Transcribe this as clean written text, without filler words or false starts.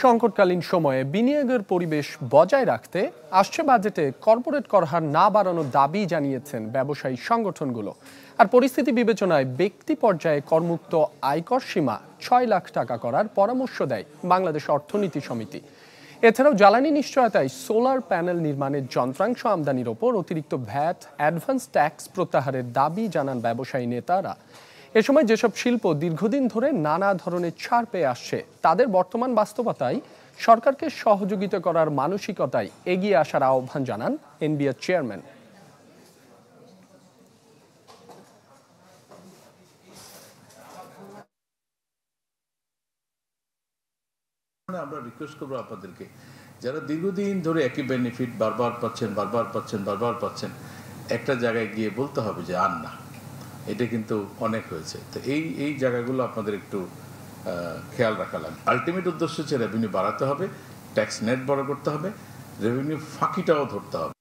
সংকটকালীন সময়ে বিনিয়োগের পরিবেশ বজায় রাখতে আসছে বাজেটে কর্পোরেট কর হার না বাড়ানোর দাবি জানিয়েছেন ব্যবসায়ী সংগঠনগুলো। আর পরিস্থিতি বিবেচনায় ব্যক্তি পর্যায়ে করমুক্ত আয়কর সীমা ৬ লাখ টাকা করার পরামর্শ দেয় বাংলাদেশ অর্থনীতি সমিতি। এছাড়াও জ্বালানি নিশ্চয়তায় সোলার প্যানেল নির্মাণের যন্ত্রাংশ আমদানির ওপর অতিরিক্ত ভ্যাট অ্যাডভান্স ট্যাক্স প্রত্যাহারের দাবি জানান ব্যবসায়ী নেতারা। এ সময় যেসব শিল্প দীর্ঘদিন ধরে নানা ধরনের ছাড় পেয়ে আসছে তাদের বর্তমান বাস্তবতায় সরকারকে সহযোগিতা করার মানসিকতায় এগিয়ে আসার আহ্বান জানান এনবিআর চেয়ারম্যান। আমরা রিকোয়েস্ট করবো আপনাদেরকে, যারা দীর্ঘদিন ধরে একই বেনিফিট বারবার পাচ্ছেন, একটা জায়গায় গিয়ে বলতে হবে যে আর না, এটা কিন্তু অনেক হয়েছে। তো এই জায়গাগুলো আপনাদের একটু খেয়াল রাখা লাগবে। আলটিমেট উদ্দেশ্য হচ্ছে রেভিনিউ বাড়াতে হবে, ট্যাক্স নেট বড় করতে হবে, রেভিনিউ ফাঁকিটাও ধরতে হবে।